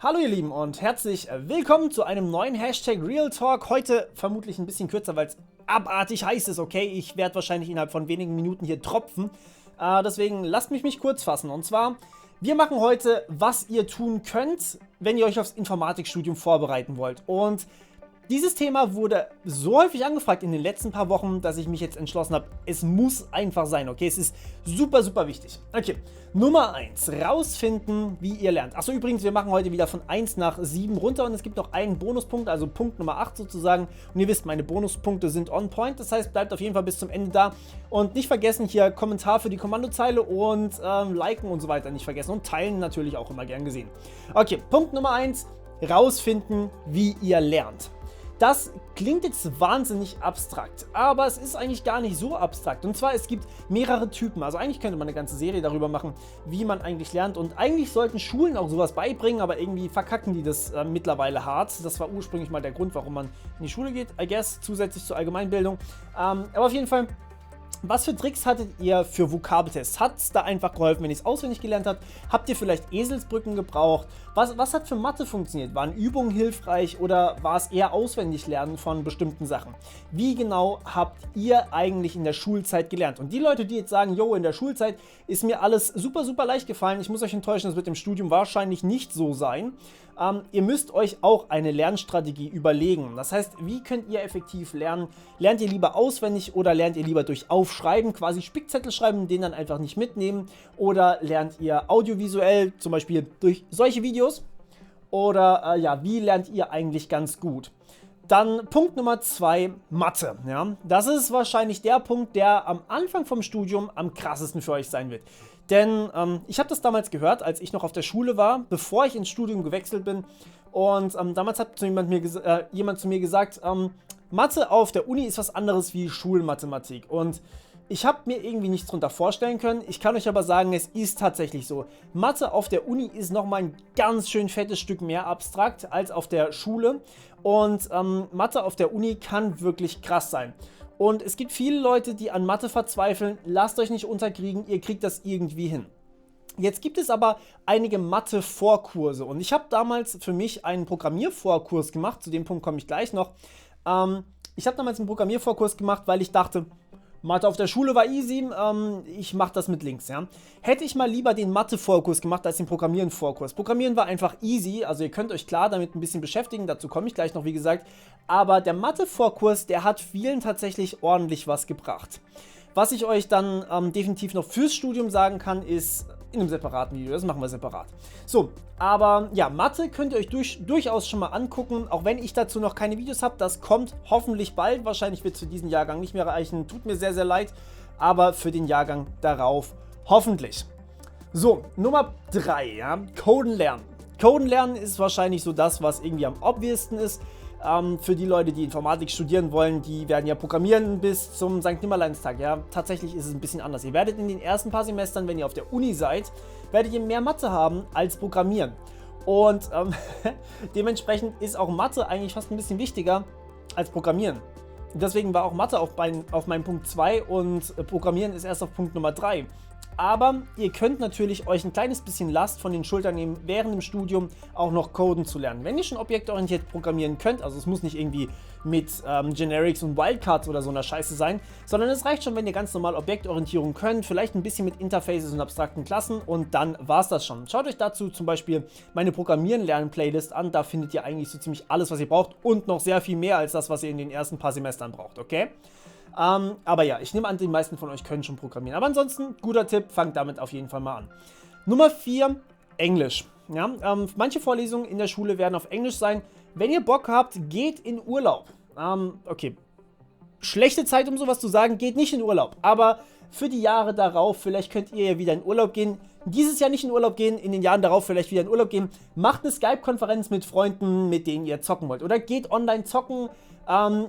Hallo ihr Lieben und herzlich willkommen zu einem neuen Hashtag Real Talk. Heute vermutlich ein bisschen kürzer, weil es abartig heiß ist, okay? Ich werde wahrscheinlich innerhalb von wenigen Minuten hier tropfen. Deswegen lasst mich kurz fassen. Und zwar, wir machen heute, was ihr tun könnt, wenn ihr euch aufs Informatikstudium vorbereiten wollt. Und dieses Thema wurde so häufig angefragt in den letzten paar Wochen, dass ich mich jetzt entschlossen habe, es muss einfach sein, okay? Es ist super, super wichtig. Okay, Nummer 1, rausfinden, wie ihr lernt. Achso, übrigens, wir machen heute wieder von 1 nach 7 runter und es gibt noch einen Bonuspunkt, also Punkt Nummer 8 sozusagen. Und ihr wisst, meine Bonuspunkte sind on point, das heißt, bleibt auf jeden Fall bis zum Ende da. Und nicht vergessen, hier Kommentar für die Kommandozeile und liken und so weiter nicht vergessen. Und teilen natürlich auch immer gern gesehen. Okay, Punkt Nummer 1, rausfinden, wie ihr lernt. Das klingt jetzt wahnsinnig abstrakt, aber es ist eigentlich gar nicht so abstrakt. Und zwar, es gibt mehrere Typen. Also eigentlich könnte man eine ganze Serie darüber machen, wie man eigentlich lernt. Und eigentlich sollten Schulen auch sowas beibringen, aber irgendwie verkacken die das mittlerweile hart. Das war ursprünglich mal der Grund, warum man in die Schule geht, I guess, zusätzlich zur Allgemeinbildung. Aber auf jeden Fall, was für Tricks hattet ihr für Vokabeltests? Hat es da einfach geholfen, wenn ihr es auswendig gelernt habt? Habt ihr vielleicht Eselsbrücken gebraucht? Was hat für Mathe funktioniert? Waren Übungen hilfreich oder war es eher auswendig lernen von bestimmten Sachen? Wie genau habt ihr eigentlich in der Schulzeit gelernt? Und die Leute, die jetzt sagen, yo, in der Schulzeit ist mir alles super, super leicht gefallen, ich muss euch enttäuschen, das wird im Studium wahrscheinlich nicht so sein. Ihr müsst euch auch eine Lernstrategie überlegen. Das heißt, wie könnt ihr effektiv lernen? Lernt ihr lieber auswendig oder lernt ihr lieber durch Aufschreiben, quasi Spickzettel schreiben, den dann einfach nicht mitnehmen? Oder lernt ihr audiovisuell, zum Beispiel durch solche Videos? Oder ja, wie lernt ihr eigentlich ganz gut? Dann Punkt Nummer 2, Mathe. Ja? Das ist wahrscheinlich der Punkt, der am Anfang vom Studium am krassesten für euch sein wird. Denn ich habe das damals gehört, als ich noch auf der Schule war, bevor ich ins Studium gewechselt bin. Und damals hat jemand zu mir gesagt, Mathe auf der Uni ist was anderes wie Schulmathematik. Und ich habe mir irgendwie nichts drunter vorstellen können. Ich kann euch aber sagen, es ist tatsächlich so. Mathe auf der Uni ist nochmal ein ganz schön fettes Stück mehr abstrakt als auf der Schule. Und Mathe auf der Uni kann wirklich krass sein. Und es gibt viele Leute, die an Mathe verzweifeln. Lasst euch nicht unterkriegen, ihr kriegt das irgendwie hin. Jetzt gibt es aber einige Mathe-Vorkurse und ich habe damals für mich einen Programmiervorkurs gemacht, zu dem Punkt komme ich gleich noch. Ich habe damals einen Programmiervorkurs gemacht, weil ich dachte, Mathe auf der Schule war easy, ich mache das mit Links, ja. Hätte ich mal lieber den Mathe-Vorkurs gemacht als den Programmieren-Vorkurs. Programmieren war einfach easy, also ihr könnt euch klar damit ein bisschen beschäftigen, dazu komme ich gleich noch, wie gesagt. Aber der Mathe-Vorkurs, der hat vielen tatsächlich ordentlich was gebracht. Was ich euch dann definitiv noch fürs Studium sagen kann, ist in einem separaten Video, das machen wir separat. So, aber ja, Mathe könnt ihr euch durchaus schon mal angucken, auch wenn ich dazu noch keine Videos habe. Das kommt hoffentlich bald, wahrscheinlich wird es für diesen Jahrgang nicht mehr reichen, tut mir sehr, sehr leid, aber für den Jahrgang darauf hoffentlich. So, Nummer 3, ja, Coden lernen. Coden lernen ist wahrscheinlich so das, was irgendwie am obvioussten ist. Für die Leute, die Informatik studieren wollen, die werden ja programmieren bis zum Sankt Nimmerleinstag. Ja, tatsächlich ist es ein bisschen anders. Ihr werdet in den ersten paar Semestern, wenn ihr auf der Uni seid, werdet ihr mehr Mathe haben als Programmieren. Und dementsprechend ist auch Mathe eigentlich fast ein bisschen wichtiger als Programmieren. Deswegen war auch Mathe auf meinem Punkt 2 und Programmieren ist erst auf Punkt Nummer 3. Aber ihr könnt natürlich euch ein kleines bisschen Last von den Schultern nehmen, während dem Studium auch noch Coden zu lernen. Wenn ihr schon objektorientiert programmieren könnt, also es muss nicht irgendwie mit Generics und Wildcards oder so einer Scheiße sein, sondern es reicht schon, wenn ihr ganz normal Objektorientierung könnt, vielleicht ein bisschen mit Interfaces und abstrakten Klassen und dann war's das schon. Schaut euch dazu zum Beispiel meine Programmieren-Lernen-Playlist an, da findet ihr eigentlich so ziemlich alles, was ihr braucht und noch sehr viel mehr als das, was ihr in den ersten paar Semestern braucht, okay? Aber ja, ich nehme an, die meisten von euch können schon programmieren. Aber ansonsten, guter Tipp, fangt damit auf jeden Fall mal an. Nummer 4, Englisch. Ja, manche Vorlesungen in der Schule werden auf Englisch sein. Wenn ihr Bock habt, geht in Urlaub. Okay, schlechte Zeit, um sowas zu sagen, geht nicht in Urlaub. Aber für die Jahre darauf, vielleicht könnt ihr ja wieder in Urlaub gehen. Dieses Jahr nicht in Urlaub gehen, in den Jahren darauf vielleicht wieder in Urlaub gehen. Macht eine Skype-Konferenz mit Freunden, mit denen ihr zocken wollt. Oder geht online zocken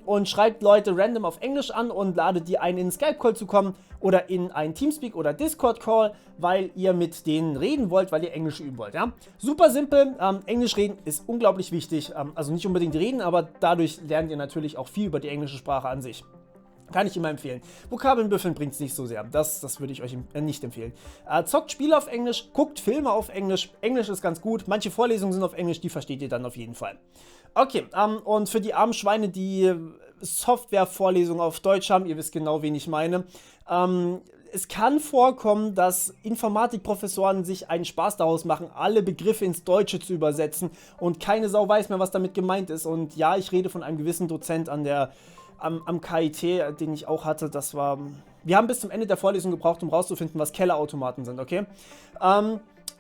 und schreibt Leute random auf Englisch an und ladet die ein, in einen Skype-Call zu kommen oder in einen Teamspeak- oder Discord-Call, weil ihr mit denen reden wollt, weil ihr Englisch üben wollt. Ja? Super simpel, Englisch reden ist unglaublich wichtig. Also nicht unbedingt reden, aber dadurch lernt ihr natürlich auch viel über die englische Sprache an sich. Kann ich immer empfehlen. Vokabeln büffeln bringt es nicht so sehr. Das würde ich euch nicht empfehlen. Zockt Spiele auf Englisch, guckt Filme auf Englisch. Englisch ist ganz gut. Manche Vorlesungen sind auf Englisch, die versteht ihr dann auf jeden Fall. Okay, und für die armen Schweine, die Software-Vorlesungen auf Deutsch haben, ihr wisst genau, wen ich meine. Es kann vorkommen, dass Informatikprofessoren sich einen Spaß daraus machen, alle Begriffe ins Deutsche zu übersetzen und keine Sau weiß mehr, was damit gemeint ist. Und ja, ich rede von einem gewissen Dozent am KIT, den ich auch hatte. Wir haben bis zum Ende der Vorlesung gebraucht, um rauszufinden, was Kellerautomaten sind, okay?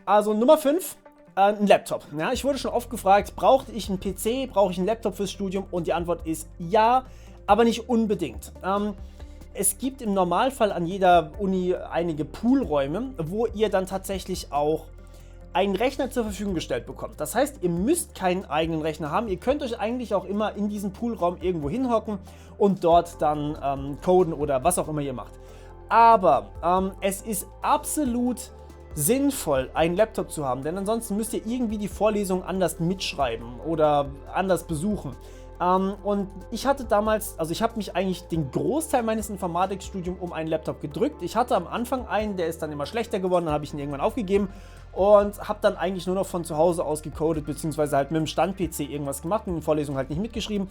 Also Nummer 5, ein Laptop. Ja, ich wurde schon oft gefragt, brauche ich einen PC, brauche ich einen Laptop fürs Studium? Und die Antwort ist ja, aber nicht unbedingt. Es gibt im Normalfall an jeder Uni einige Poolräume, wo ihr dann tatsächlich auch einen Rechner zur Verfügung gestellt bekommt. Das heißt, ihr müsst keinen eigenen Rechner haben. Ihr könnt euch eigentlich auch immer in diesen Poolraum irgendwo hinhocken und dort dann coden oder was auch immer ihr macht. Aber es ist absolut sinnvoll, einen Laptop zu haben, denn ansonsten müsst ihr irgendwie die Vorlesung anders mitschreiben oder anders besuchen. Und ich hatte damals, also ich habe mich eigentlich den Großteil meines Informatikstudiums um einen Laptop gedrückt. Ich hatte am Anfang einen, der ist dann immer schlechter geworden, dann habe ich ihn irgendwann aufgegeben und habe dann eigentlich nur noch von zu Hause aus gecodet, beziehungsweise halt mit dem Stand-PC irgendwas gemacht und in den Vorlesungen halt nicht mitgeschrieben.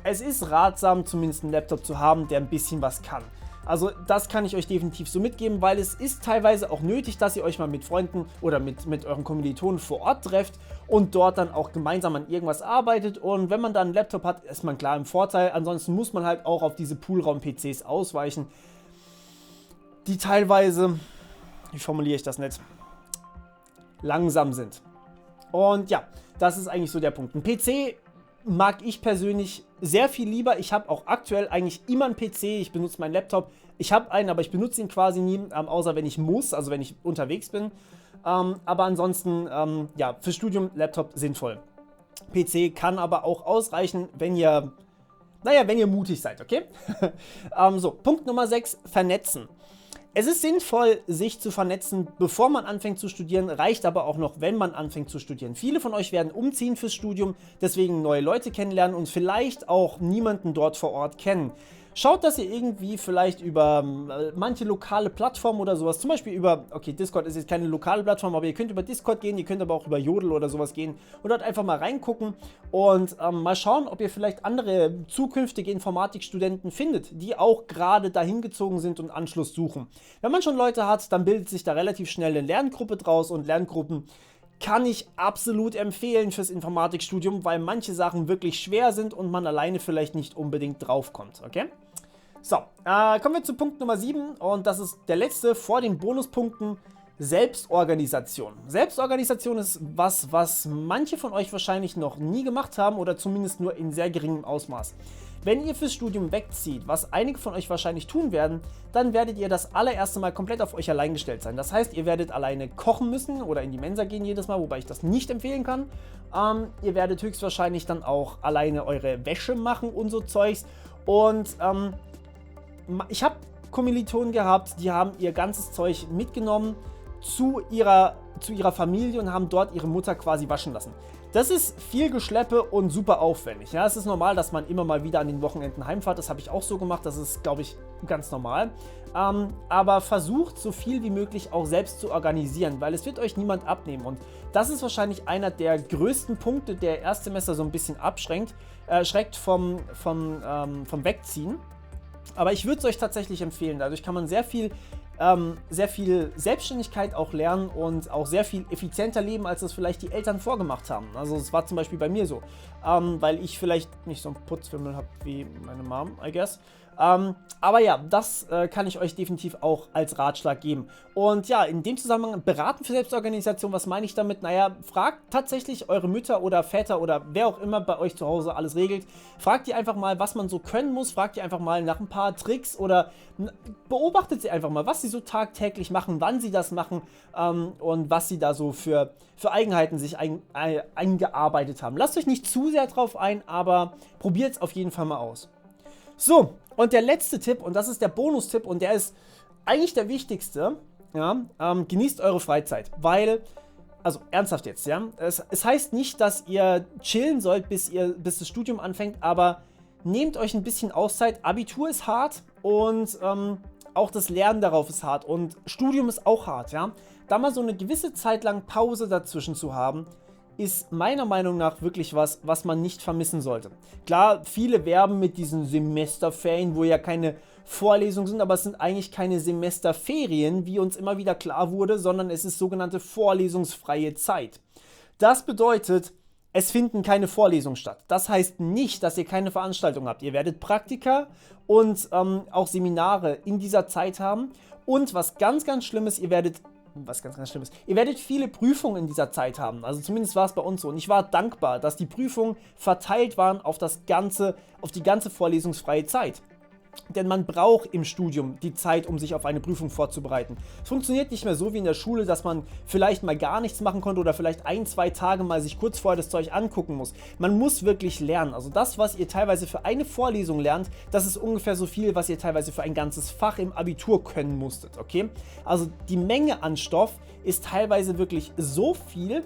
Es ist ratsam, zumindest einen Laptop zu haben, der ein bisschen was kann. Also das kann ich euch definitiv so mitgeben, weil es ist teilweise auch nötig, dass ihr euch mal mit Freunden oder mit euren Kommilitonen vor Ort trefft und dort dann auch gemeinsam an irgendwas arbeitet. Und wenn man dann einen Laptop hat, ist man klar im Vorteil. Ansonsten muss man halt auch auf diese Poolraum-PCs ausweichen, die teilweise, wie formuliere ich das nicht, langsam sind. Und ja, das ist eigentlich so der Punkt. Ein PC mag ich persönlich sehr viel lieber. Ich habe auch aktuell eigentlich immer einen PC. Ich benutze meinen Laptop. Ich habe einen, aber ich benutze ihn quasi nie, außer wenn ich muss, also wenn ich unterwegs bin. Aber ansonsten, ja, für Studium Laptop sinnvoll. PC kann aber auch ausreichen, wenn ihr, naja, wenn ihr mutig seid, okay? So, Punkt Nummer 6, vernetzen. Es ist sinnvoll, sich zu vernetzen, bevor man anfängt zu studieren, reicht aber auch noch, wenn man anfängt zu studieren. Viele von euch werden umziehen fürs Studium, deswegen neue Leute kennenlernen und vielleicht auch niemanden dort vor Ort kennen. Schaut, dass ihr irgendwie vielleicht über manche lokale Plattformen oder sowas, zum Beispiel über, okay, Discord ist jetzt keine lokale Plattform, aber ihr könnt über Discord gehen, ihr könnt aber auch über Jodel oder sowas gehen und dort einfach mal reingucken und mal schauen, ob ihr vielleicht andere zukünftige Informatikstudenten findet, die auch gerade dahin gezogen sind und Anschluss suchen. Wenn man schon Leute hat, dann bildet sich da relativ schnell eine Lerngruppe draus und Lerngruppen kann ich absolut empfehlen fürs Informatikstudium, weil manche Sachen wirklich schwer sind und man alleine vielleicht nicht unbedingt draufkommt, okay? So, kommen wir zu Punkt Nummer 7 und das ist der letzte vor den Bonuspunkten, Selbstorganisation. Selbstorganisation ist was manche von euch wahrscheinlich noch nie gemacht haben oder zumindest nur in sehr geringem Ausmaß. Wenn ihr fürs Studium wegzieht, was einige von euch wahrscheinlich tun werden, dann werdet ihr das allererste Mal komplett auf euch allein gestellt sein. Das heißt, ihr werdet alleine kochen müssen oder in die Mensa gehen jedes Mal, wobei ich das nicht empfehlen kann. Ihr werdet höchstwahrscheinlich dann auch alleine eure Wäsche machen und so Zeugs. Und ich habe Kommilitonen gehabt, die haben ihr ganzes Zeug mitgenommen zu ihrer Familie und haben dort ihre Mutter quasi waschen lassen. Das ist viel Geschleppe und super aufwendig. Ja, es ist normal, dass man immer mal wieder an den Wochenenden heimfahrt. Das habe ich auch so gemacht. Das ist, glaube ich, ganz normal. Aber versucht so viel wie möglich auch selbst zu organisieren, weil es wird euch niemand abnehmen. Und das ist wahrscheinlich einer der größten Punkte, der Erstsemester so ein bisschen schreckt vom Wegziehen. Aber ich würde es euch tatsächlich empfehlen. Dadurch kann man sehr viel Selbstständigkeit auch lernen und auch sehr viel effizienter leben, als es vielleicht die Eltern vorgemacht haben. Also es war zum Beispiel bei mir so, weil ich vielleicht nicht so einen Putzfimmel habe wie meine Mom, I guess. Aber ja, das kann ich euch definitiv auch als Ratschlag geben. Und ja, in dem Zusammenhang beraten für Selbstorganisation, was meine ich damit? Naja, fragt tatsächlich eure Mütter oder Väter oder wer auch immer bei euch zu Hause alles regelt. Fragt ihr einfach mal, was man so können muss. Fragt ihr einfach mal nach ein paar Tricks oder beobachtet sie einfach mal, was sie so tagtäglich machen, wann sie das machen und was sie da so für Eigenheiten sich eingearbeitet haben. Lasst euch nicht zu sehr drauf ein, aber probiert es auf jeden Fall mal aus. So, und der letzte Tipp, und das ist der Bonustipp, und der ist eigentlich der wichtigste, ja, genießt eure Freizeit, weil, also ernsthaft jetzt, ja, es heißt nicht, dass ihr chillen sollt, bis das Studium anfängt, aber nehmt euch ein bisschen Auszeit. Abitur ist hart und auch das Lernen darauf ist hart und Studium ist auch hart, ja. Da mal so eine gewisse Zeit lang Pause dazwischen zu haben, ist meiner Meinung nach wirklich was man nicht vermissen sollte. Klar, viele werben mit diesen Semesterferien, wo ja keine Vorlesungen sind, aber es sind eigentlich keine Semesterferien, wie uns immer wieder klar wurde, sondern es ist sogenannte vorlesungsfreie Zeit. Das bedeutet, es finden keine Vorlesungen statt. Das heißt nicht, dass ihr keine Veranstaltung habt. Ihr werdet Praktika und auch Seminare in dieser Zeit haben. Und was ganz, ganz Schlimmes, ihr werdet viele Prüfungen in dieser Zeit haben. Also zumindest war es bei uns so. Und ich war dankbar, dass die Prüfungen verteilt waren auf die ganze vorlesungsfreie Zeit. Denn man braucht im Studium die Zeit, um sich auf eine Prüfung vorzubereiten. Es funktioniert nicht mehr so wie in der Schule, dass man vielleicht mal gar nichts machen konnte oder vielleicht 1-2 Tage mal sich kurz vorher das Zeug angucken muss. Man muss wirklich lernen. Also das, was ihr teilweise für eine Vorlesung lernt, das ist ungefähr so viel, was ihr teilweise für ein ganzes Fach im Abitur können musstet, okay? Also die Menge an Stoff ist teilweise wirklich so viel,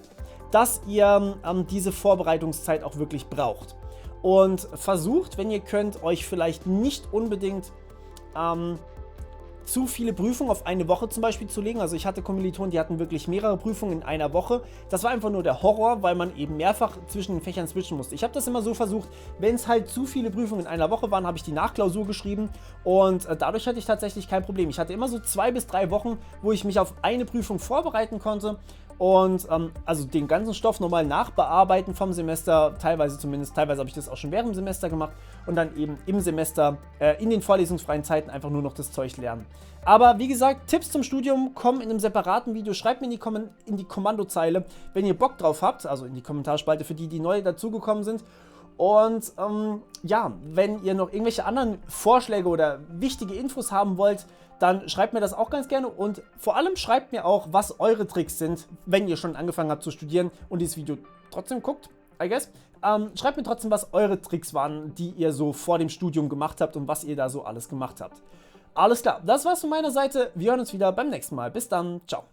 dass ihr diese Vorbereitungszeit auch wirklich braucht. Und versucht, wenn ihr könnt, euch vielleicht nicht unbedingt zu viele Prüfungen auf eine Woche zum Beispiel zu legen. Also ich hatte Kommilitonen, die hatten wirklich mehrere Prüfungen in einer Woche. Das war einfach nur der Horror, weil man eben mehrfach zwischen den Fächern switchen musste. Ich habe das immer so versucht, wenn es halt zu viele Prüfungen in einer Woche waren, habe ich die Nachklausur geschrieben und dadurch hatte ich tatsächlich kein Problem. Ich hatte immer so 2 bis 3 Wochen, wo ich mich auf eine Prüfung vorbereiten konnte. Und also den ganzen Stoff nochmal nachbearbeiten vom Semester, teilweise zumindest, teilweise habe ich das auch schon während dem Semester gemacht und dann eben im Semester in den vorlesungsfreien Zeiten einfach nur noch das Zeug lernen. Aber wie gesagt, Tipps zum Studium kommen in einem separaten Video, schreibt mir in die Kommandozeile, wenn ihr Bock drauf habt, also in die Kommentarspalte für die, die neu dazugekommen sind. Und ja, wenn ihr noch irgendwelche anderen Vorschläge oder wichtige Infos haben wollt, dann schreibt mir das auch ganz gerne und vor allem schreibt mir auch, was eure Tricks sind, wenn ihr schon angefangen habt zu studieren und dieses Video trotzdem guckt, I guess. Schreibt mir trotzdem, was eure Tricks waren, die ihr so vor dem Studium gemacht habt und was ihr da so alles gemacht habt. Alles klar, das war's von meiner Seite. Wir hören uns wieder beim nächsten Mal. Bis dann, ciao.